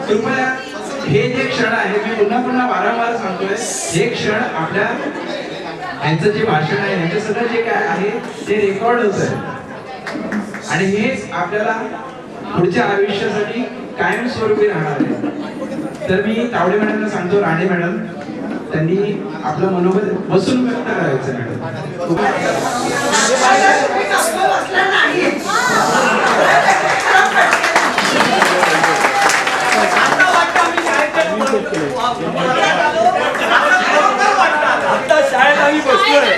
कृपया हे जे क्षण आहे मी पुन्हा पुन्हा वारंवार सांगतोय, हे क्षण आपल्या यांचं जे भाषण आहे यांचं सगळं जे काय आहे ते रेकॉर्ड होत आहे आणि हेच आपल्याला पुढच्या आयुष्यासाठी कायमस्वरूपी राहणार आहे. तर मी तावडे मॅडमला सांगतो, राणे मॅडम त्यांनी आपलं मनोबल बसून व्यक्त करायचं मॅडम. आता शाळेत आम्ही बसलोय.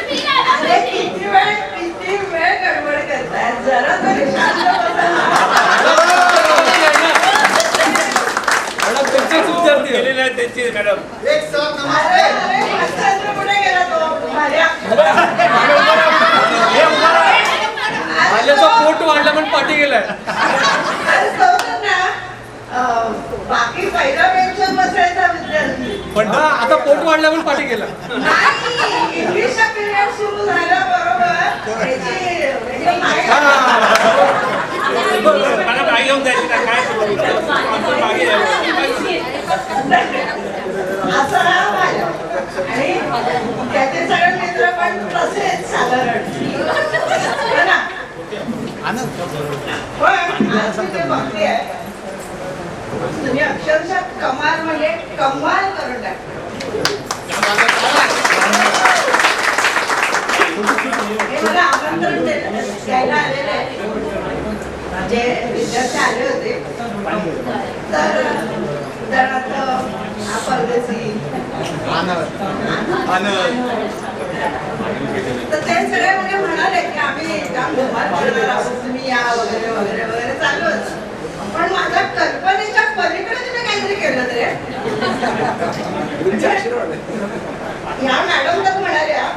किती वेळ गडबड करताय, जरा तरी शांत बसा. त्यांचेच विद्यार्थी गेलेले आहेत त्यांचे मॅडम. कुठे गेला तो माझ्याचा पोट वाढला पण पाठी गेलाय. बाकी पहिला पेन्शन बसायचा विद्यार्थी पण आता पोट वाढला पण पाठी गेला. इंग्लिशचा पिरियड सुरू झाला बरोबर. मला मागे घेऊन जायची ना काय असं आणि त्याचे सगळे मित्र पण तसेच साधारण बघते आहे. तुम्ही अक्षरशः कमाल म्हणजे कमाल करून हे मला आमंत्रण द्यायला आलेलं आहे. जे विद्यार्थी आले होते तर उदाहरणार्थ हा परदेशी तर ते सगळे म्हणजे म्हणाले की आम्ही काम धमाल करणार आहोत, तुम्ही या वगैरे वगैरे वगैरे चालू होतं. पण माझ्या कल्पनेच्या पलीकडे तुम्ही काहीतरी केलं तरी. या मॅडम तर म्हणाल्या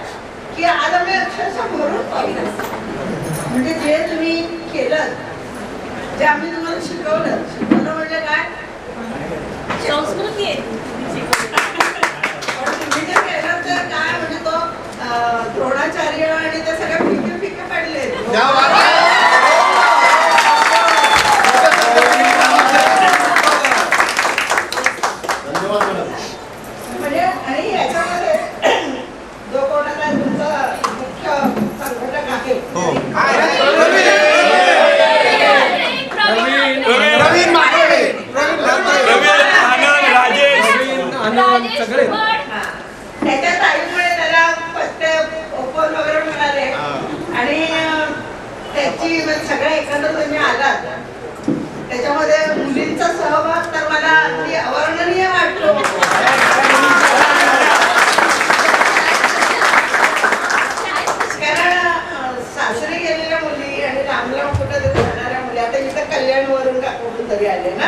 की आज आम्ही अक्षरशः भरून पाहिलं, म्हणजे जे तुम्ही केलं, जे आम्ही तुम्हाला शिकवलं म्हणजे काय संस्कृती आहे. तुम्ही जे केलं तर काय म्हणजे तो द्रोणाचार्य आणि ते सगळे फिके फिके पडले. म्हणजे आणि याच्यामध्ये जो कोणाला तुमचा मुख्य संघटक आहे त्याच्या ताईमुळे त्याला पत्ते ओपन वगैरे मिळाले आणि त्याची सगळ्या एकत्र तुम्ही आलात. त्याच्यामध्ये मुलींचा सहभाग तर मला अगदी अवर्णनीय वाटतो. कारण सासरी गेलेल्या मुली आणि लांब लांब कुठं तरी जाणाऱ्या मुली, आता इथं कल्याणवरून का कुठून तरी आले ना,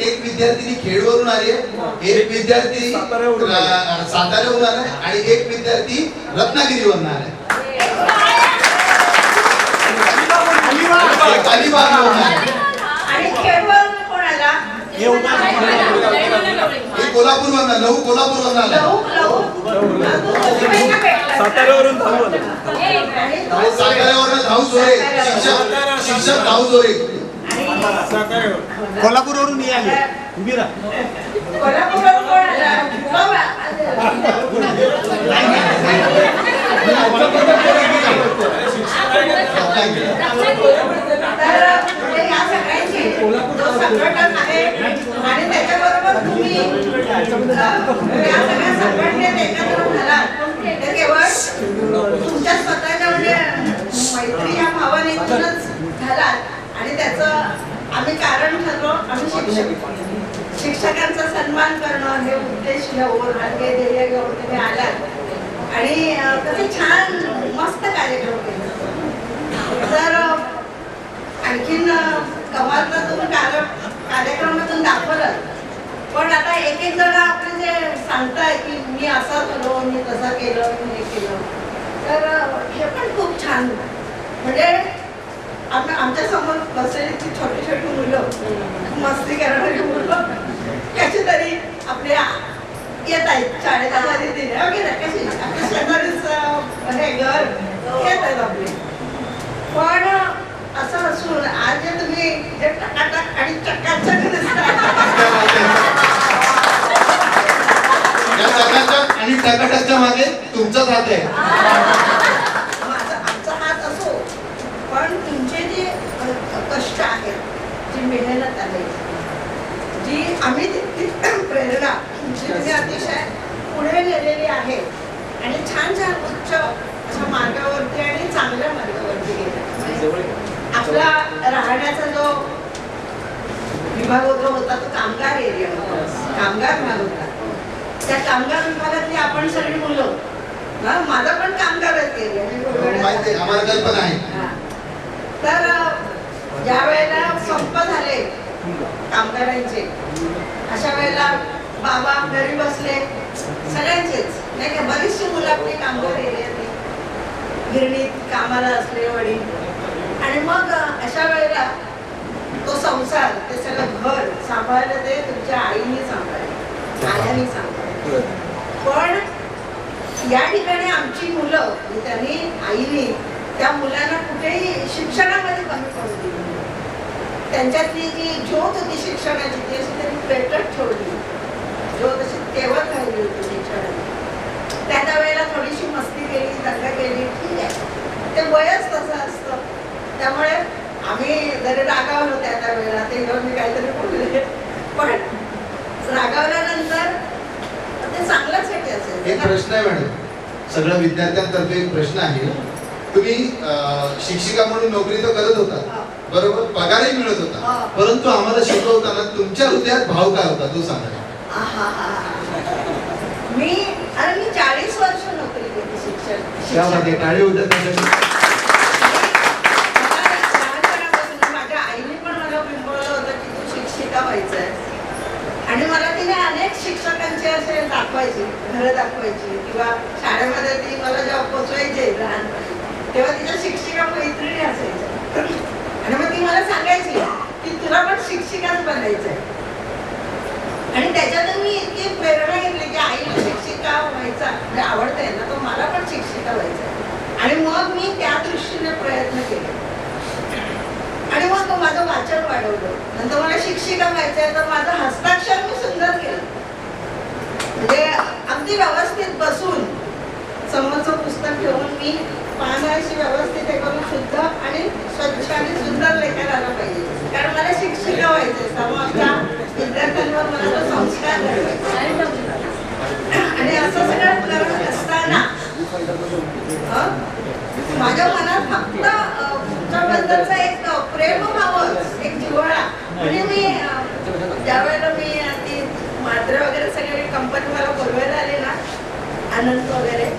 एक विद्यार्थी खेडवरून आली, एक विद्यार्थी साताऱ्याहून आला आणि एक विद्यार्थी रत्नागिरीवरून आला. आणि खेडवरून कोण आला? कोल्हापूर मधला लहू, कोल्हापूर मधला साताऱ्यावरून साताऱ्यावरून धाऊ जोरे, शिक्षक धाऊ जोरे. कोल्हापूरवरून आले. उभी राहा. कोल्हापूरवरून कोण आला? संघटन आहे आणि त्याच्याबरोबर तुम्ही या सगळ्या संघटनेत एकत्र झालात ते केवळ तुमच्या स्वतःच्या म्हणजे मैत्री या भावनेतूनच झालात आणि त्याचं आम्ही कारण ठरलो. आम्ही शिक्षकांचा सन्मान करणं हे उद्देश घेऊन आणि हे ध्येय घेऊन तुम्ही आलात आणि तसे छान मस्त कार्यक्रम केले. तर आणखीन कमालचं तुम्ही कार्यक्रमातून दाखवलं. पण आता एक एक जण आपले जे सांगताय की मी असा झालो, मी तसं केलं, मी हे केलं, तर हे पण खूप छान. म्हणजे आमच्या समोर बसलेली छोटी छोटी मुलं, मस्ती करणारी मुलं कशी तरी आपल्या येत आहेत शाळेत रीतीने वगैरे, कशी आपल्या शेजारीच हे घर येत आहेत आपले. पण तुम्ही जे टकाटक आणि चकाचक दिसता. या चकाचक आणि टकाटकच्या मागे तुमचाच हात आहे. आमचा हात असो, पण तुमचे जे कष्ट आहेत, जी मेहनत आहे, जी आम्ही तितकी प्रेरणा जी तुम्ही अतिशय पुढे नेलेली आहे आणि छान छान उच्च अशा मार्गावरती आणि चांगल्या मार्गावरती गेल्या. आपला राहण्याचा जो विभाग होता तो कामगार एरिया होता, कामगार भाग होता. त्या कामगार विभागातली आपण सगळी मुलं, माझा पण कामगारच एरिया, माहिती आहे, आम्हाला कल्पना आहे. तर ज्या वेळेला संप झाले कामगारांचे, अशा वेळेला बाबा घरी बसले, सगळ्यांचेच नाही का, बरीचशी मुलं आपली कामगार एरियातली गिरणीत कामाला असले वडील. आणि मग अशा वेळेला तो संसार, ते सगळं घर सांभाळलं ते तुमच्या आईने सांभाळलं, आयाने सांभाळलं. पण या ठिकाणी आमची मुलं, त्यांनी आईने त्या मुलांना कुठेही शिक्षणामध्ये कमी पडू दिली. त्यांच्यातली जी ज्योत होती शिक्षणाची, ती अशी त्यांनी पेटत ठेवली, ज्योत अशी तेवत राहिली होती शिक्षणाची. त्या वेळेला थोडीशी मस्ती केली, दंगा केली, ठीक आहे, ते वयच तसं असतं. त्यामुळे आम्ही जरी रागावलो त्या वेळेला, ते घेऊन मी काहीतरी बोलले, पण रागावल्यानंतर ते चांगल्यासाठी असेल. एक प्रश्न आहे मॅडम, सगळ्या विद्यार्थ्यांतर्फे एक प्रश्न आहे. तुम्ही शिक्षिका म्हणून नोकरी तर करत होता, बरोबर, पगारही मिळत होता, परंतु आम्हाला शिकवताना तुमच्या हृदयात भाव काय होता तो सांगा. मी 40 वर्ष नोकरी केली शिक्षण. टाळी उद्या माझ्या आईने पण मला बिंबवलं होतं की तू शिक्षिका व्हायचंय. आणि मला तिने अनेक शिक्षकांचे असे दाखवायची, घरं दाखवायची, किंवा शाळेमध्ये ती मला जेव्हा पोचवायची लहानपणी, तेव्हा तिच्या शिक्षिका मैत्रिणी असायच्या. आणि मग ती मला सांगायची की तुला पण शिक्षिकाच बनायचंय. आणि त्याच्यातून मी इतकी प्रेरणा घेतली की आईला शिक्षिका व्हायचा म्हणजे आवडतंय ना, तो मला पण शिक्षिका व्हायचा. आणि मग मी त्या दृष्टीने प्रयत्न केले. आणि मग माझं वाचन वाढवलं. नंतर मला शिक्षिका व्हायचंय, तर माझं हस्ताक्षर मी सुंदर केलं. म्हणजे अगदी व्यवस्थित बसून समोरचं पुस्तक घेऊन मी पानाशी व्यवस्थित हे करून शुद्ध आणि स्वच्छ आणि सुंदर लेखन आलं पाहिजे. कारण मला शिक्षिका व्हायचंय, समोरच्या विद्यार्थ्यांवर मला तो संस्कार घडवायचा. आणि असं सगळं करत असताना माझ्या मनात फक्त तुमच्याबद्दलचा एक प्रेमभावच, एक जिव्हाळा. म्हणजे मी ज्या वेळेला मी ती मात्र वगैरे सगळी कंपनी मला बोलवायला आली ना, आनंद वगैरे,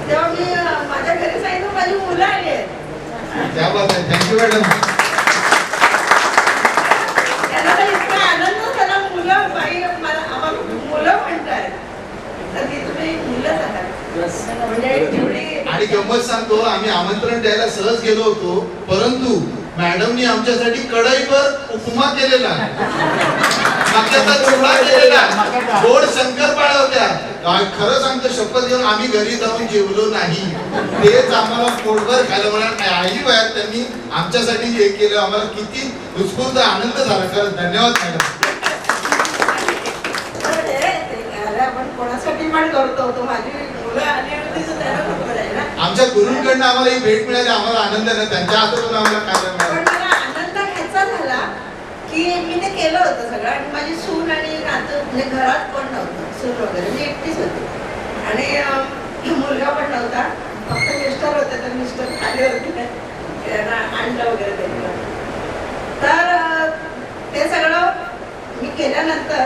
तेव्हा मी माझ्या घरी सांगितलं माझी मुलं आली आहेत. Thank you madam. त्यांना तर इतका आनंद झाला, मुलं बाई मला आम्हाला मुलं म्हणतायत, तर ती तुम्ही मुलंच आहात. म्हणजे जेवढी. आणि गंमत सांगतो, आम्ही आमंत्रण द्यायला सहज गेलो होतो, परंतु मॅडमनी आमच्यासाठी कढईवर उपमा केलेला, मक्याचा चिवडा केलेला, गोड शंकरपाळ्या होत्या. खरं सांगतो, शपथ घेऊन आम्ही घरी जाऊन जेवलो नाही, तेच आम्हाला पोटभर खायला मिळालं. आई वयात त्यांनी आमच्यासाठी हे केलं, आम्हाला किती उत्स्फूर्त आनंद झाला. खरं धन्यवाद मॅडम. आपण कोणासाठी पण करतो, तो माझी मुलं आली आणि त्याला खबर आहे ना. आमच्या गुरुंकडनं आम्हाला ही भेट मिळाली, आम्हाला आनंद आहे. त्यांच्या हातून आम्हाला खायला मिळालं. पण मला आनंद ह्याचा झाला की मी ते केलं होतं सगळं. आणि माझी सून आणि नातू, म्हणजे घरात कोण नव्हतं, सून वगैरे, मी एकटीच होती. आणि मुलगा पण नव्हता, फक्त मिस्टर होते, तर मिस्टर खाली होते, त्यांना आणलं वगैरे त्यांना. तर ते सगळं मी केल्यानंतर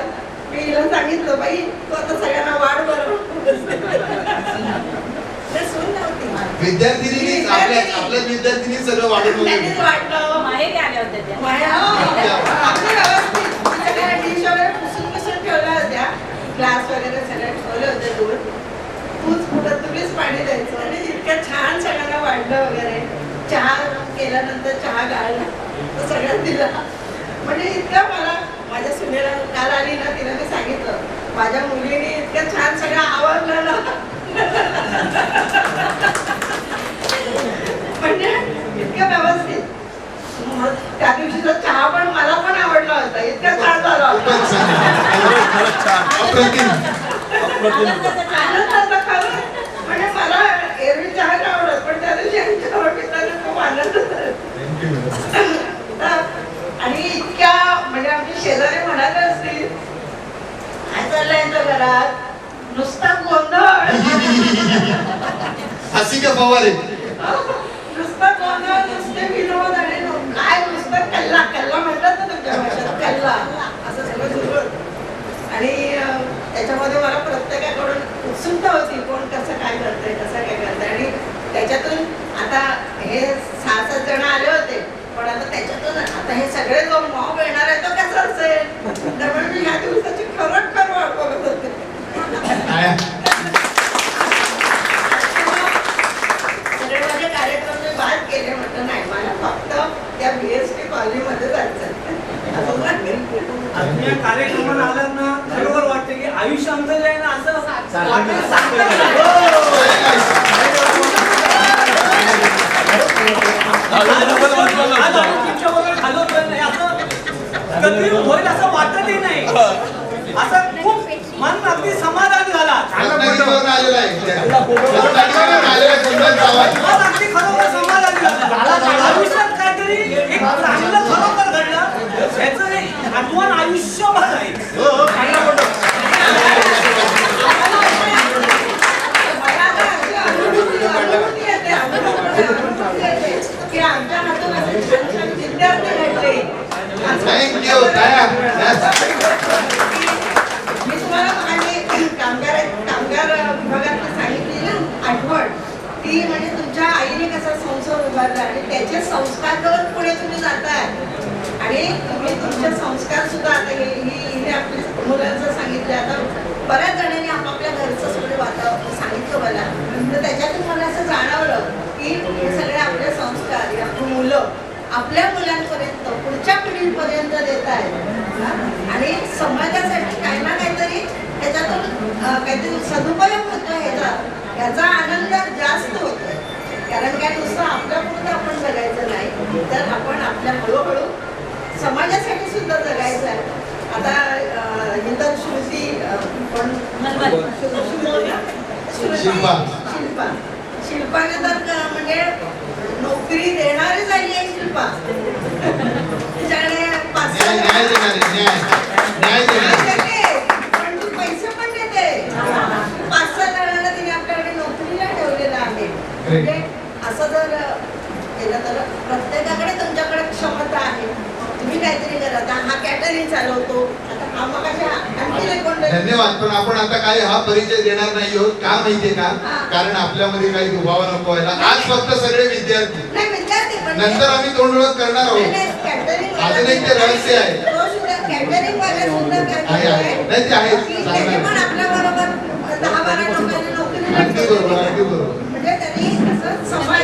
मी हिला सांगितलं, बाई तू आता सगळ्यांना वाढ बरोबर. सून नव्हती विद्यार्थिनी, आपल्या विद्यार्थिनी सगळं वाढून त्यांनीच वाटलं. माहेरी आल्या होत्या त्या. आपलं व्यवस्थित सगळ्या डिश वगैरे पुसून ठेवल्या होत्या, ग्लास वगैरे सगळे ठेवले होते दूर. तूच कुठं तुम्हीच पाणी द्यायचं. आणि इतकं छान सगळ्यांना वाढलं वगैरे. चहा केल्यानंतर चहा गाळला, तो सगळ्यात दिला. म्हणजे इतकं मला माझ्या सुनेला काल आली ना, तिला मी सांगितलं माझ्या मुलीने इतकं छान सगळं आवडलं ना. म्हणजे इतकं व्यवस्थित. त्या दिवशीचा चहा अप्रतिम. आनंदाचा खरं म्हणजे मला एरवी चहा नाही आवडत पण त्या दिवशी यांच्या आवडीचा खूप आनंद झाला. आणि इतक्या म्हणजे आमचे शेजारी म्हणाले असतील काय चाललंय यांच्या घरात नुसता गोंधळ हसी का फवारे. नुसता गोंधळ नुसते विनोद आणि काय नुसतं कल्ला कल्ला म्हणतात ना तुमच्या भाषेत कल्ला असं सगळं सुरू होतं. आणि त्याच्यामध्ये मला प्रत्येकाकडून उत्सुकता होती कोण कसं काय करतंय कसं काय करतंय. आणि त्याच्यातून आता हे 6-7 जण आले होते पण आता त्याच्यातून आता हे सगळे जो मॉब येणार आहे तो कसा असेल त्यामुळे मी ह्या दिवसाची खरोखर वाट बघत होते. सगळे माझे कार्यक्रम मी बाद केले म्हटलं नाही मला फक्त त्या BST कॉलनीमध्ये जायचं. आत्मीय कार्यक्रमाला आलात ना खरोखर वाटते की आयुष्य आमचं जे आहे ना असं वाटेल आज आम्ही पिक्चर वगैरे घालवतोय नाही असं कधी होईल असं वाटतही नाही. असं खूप मन अगदी समाधान झाला. रत्नागिरीवरून आलेला आहे. रत्नागिरीवरून आलेला आहे. सुंदर गावात. मन अगदी खरोखर समाधान झाला. आयुष्यात काहीतरी एक चांगलं खरोखर घडलं याचं एक आठवण आयुष्यभर आहे. मला आता अशी अनुभूती येते की आमच्या हातून असे छान छान विद्यार्थी घडले. थँक्यू. मी तुम्हाला आणि कामगार विभागात सांगितली ना आठवण ती म्हणजे तुमच्या आईने कसा संसार उभारला आणि त्याचे संस्कार करून पुढे तुम्ही जाताय. आणि तुम्ही तुमचे संस्कार सुद्धा आता हिने आपल्या मुलांचं सांगितलं. आता बऱ्याच जणांनी आपापल्या घरचं सगळं वातावरण सांगितलं मला तर त्याच्यातून मला असं जाणवलं की हे सगळे आपले संस्कार ही आपली मुलं आपल्या मुलांपर्यंत पुढच्या पिढीपर्यंत देत आहेत आणि समाजासाठी काही ना काहीतरी त्याच्यातून काहीतरी सदुपयोग होतो ह्याचा आनंद जास्त होतोय. कारण काय नुसतं आपल्यापुरतं आपण जगायचं नाही तर आपण आपल्या हळूहळू समाजासाठी सुद्धा जगायचं आहे. आता इतर श्रुती शिल्पाने तर म्हणजे नोकरी देणारी झाली आहे शिल्पा. तिच्याकडे पण ती पैसे पण देते. 5-6 जणांना तिने आपल्याकडे नोकरीला ठेवलेलं आहे. म्हणजे असं जर केलं तर प्रत्येकाकडे तुमच्याकडे क्षमता आहे. तुम्ही काहीतरी करा. आता हा कॅटरिंग चालवतो आता हा मग आणखी कोण. धन्यवाद. पण आपण आता काही हा परिचय देणार नाही आहोत का माहितीये का कारण आपल्यामध्ये काही दुभाव नको व्हायला. आज फक्त सगळे विद्यार्थी नाही विद्यार्थी पण नंतर आम्ही तोंड ओळख करणार आहोत. अजून एक ते रहस्य आहे. कॅटरिंग वाले सुद्धा नाही ते आहे पण आपल्या बरोबर 10-12 लोकांना नोकरी अगदी बरोबर अगदी बरोबर. म्हणजे त्यांनी असं समाज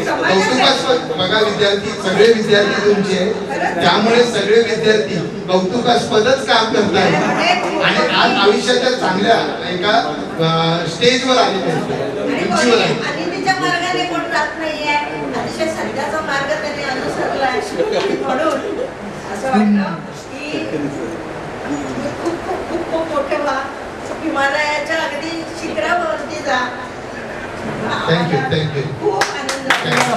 कौतुकास्पद बघा विद्यार्थी सगळे विद्यार्थी तुमचे त्यामुळे सगळे विद्यार्थी कौतुकास्पदच काम करतात आणि आज आयुष्याच्या चांगल्या एका स्टेजवर आलेले उंचीवर आहे. आणि तिच्या मार्गाने कोण जात नाहीये अतिशय सध्याचा मार्ग त्यांनी अनुसरलाय म्हणून असं वाटतं की खूप खूप खूप खूप मोठे व्हा. हिमालयाच्या अगदी शिखरावरती जा. थँक्यू. खूप आनंद झाला.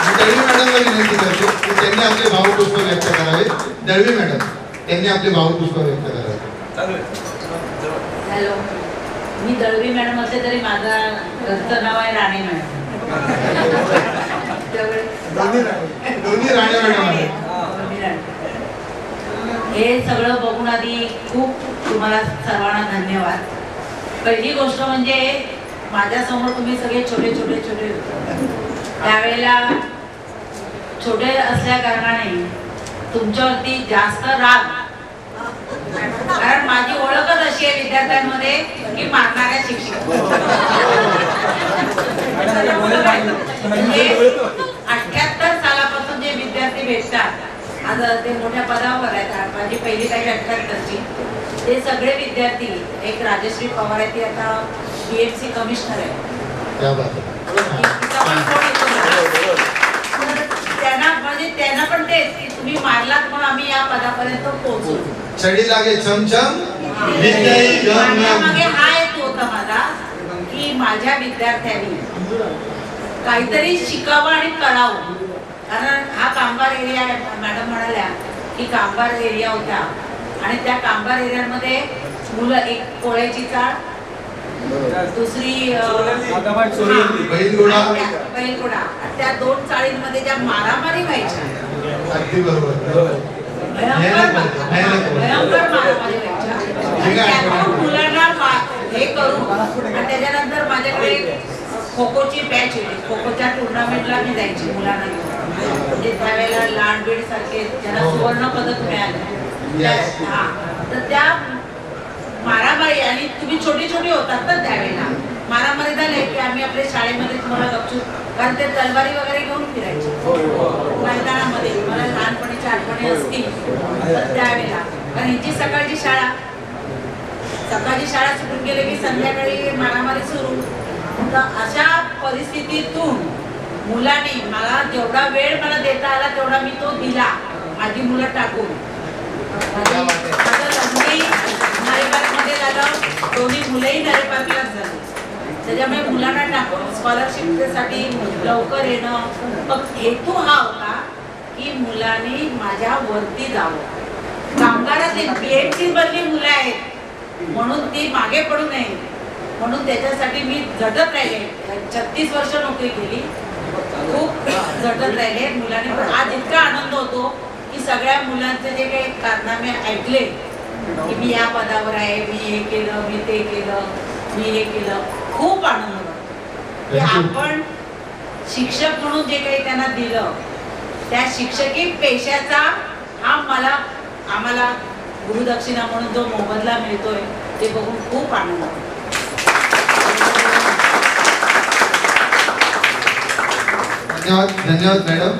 मी दळवी मॅडमला विनंती करतो की त्यांनी आपले भावपुष्प व्यक्त करावे. दळवी मॅडम त्यांनी आपले भावपुष्प व्यक्त करावे. हॅलो, मी दळवी मॅडम असते तरी माझा घरचं नाव आहे राणे मॅडम. दोन्ही राणे मॅडम आहेत. हे सगळं बघून आधी खूप तुम्हाला सर्वांना धन्यवाद. पहिली गोष्ट म्हणजे माझ्यासमोर तुम्ही सगळे छोटे छोटे छोटे होते. त्यावेळेला छोटे असल्या कारणाने तुमच्यावरती जास्त राग कारण माझी ओळखच अशी आहे विद्यार्थ्यांमध्ये की मारणाऱ्या शिक्षक. म्हणजे 78 सालापासून जे विद्यार्थी भेटतात आज ते मोठ्या पदावर आहेत. माझी पहिली काही 78ची ते सगळे विद्यार्थी एक राजश्री पवार आहे ती आता BMC कमिशनर आहे. त्यांना म्हणजे त्यांना पण तेच तुम्ही मारलात म्हणून आम्ही या पदापर्यंत पोहोचलो. छडी लागे छमछम विद्याई गम माझ्या गम. मागे हा हेतू होता माझा की माझ्या विद्यार्थ्यांनी काहीतरी शिकावं आणि कळावं. कारण हा कामगार एरिया आहे. मॅडम म्हणाल्या की कामगार एरिया होता आणि त्या कामगार एरियामध्ये मुलं, एक कोळ्याची चाळ, दुसरी बैलगोळा. बैलगोळा, त्या 2 चाळींमध्ये ज्या मारामारी व्हायच्या, अगदी बरोबर. भयंकर मारामारी व्हायच्या. त्यातून मुलांना हे करू आणि त्याच्यानंतर माझ्याकडे खो-खोची बॅच होती. खो-खोच्या टुर्नामेंटला मी जायची मुलांना घेऊन. म्हणजे त्यावेळेला लांडबीड सारखे ज्यांना सुवर्ण पदक मिळालं, हा, तर त्या मारामारी, आणि तुम्ही छोटी छोटी होतात ना त्यावेळेला, मारामारी झाले की आम्ही आपल्या शाळेमध्ये तुम्हाला गपचूप, कारण ते तलवारी वगैरे घेऊन फिरायचे मैदानामध्ये. मला लहानपणीच्या आठवणी असतील तर त्यावेळेला, कारण हिची सकाळची शाळा सुटून गेले की संध्याकाळी मारामारी सुरू. तर अशा परिस्थितीतून मुलांनी मला जेवढा वेळ मला देता आला तेवढा मी तो दिला. माझी मुलं टाकून माझं लग्नही नरेपाकमध्ये झालं, दोन्ही मुलंही नरेपाकलाच झाली. त्याच्यामुळे मुलांना टाकून स्कॉलरशिपसाठी लवकर येणं. मग हेतू हा होता की मुलांनी माझ्या वरती जावं. कामगारातली PMC मधली मुलं आहेत म्हणून ती मागे पडू नये म्हणून त्याच्यासाठी मी झटत राहिले. 36 वर्ष नोकरी केली, खूप झटत राहिले मुलांनी. पण आज इतका आनंद होतो की सगळ्या मुलांचे जे काही कारनामे ऐकले की मी या पदावर आहे, मी हे केलं, मी ते केलं, मी हे केलं, खूप आनंद होतो की आपण शिक्षक म्हणून जे काही त्यांना दिलं, त्या शिक्षकी पेशाचा हा आम्हाला गुरुदक्षिणा म्हणून जो मोबदला मिळतोय ते बघून खूप आनंद होतो. धन्यवाद मॅडम.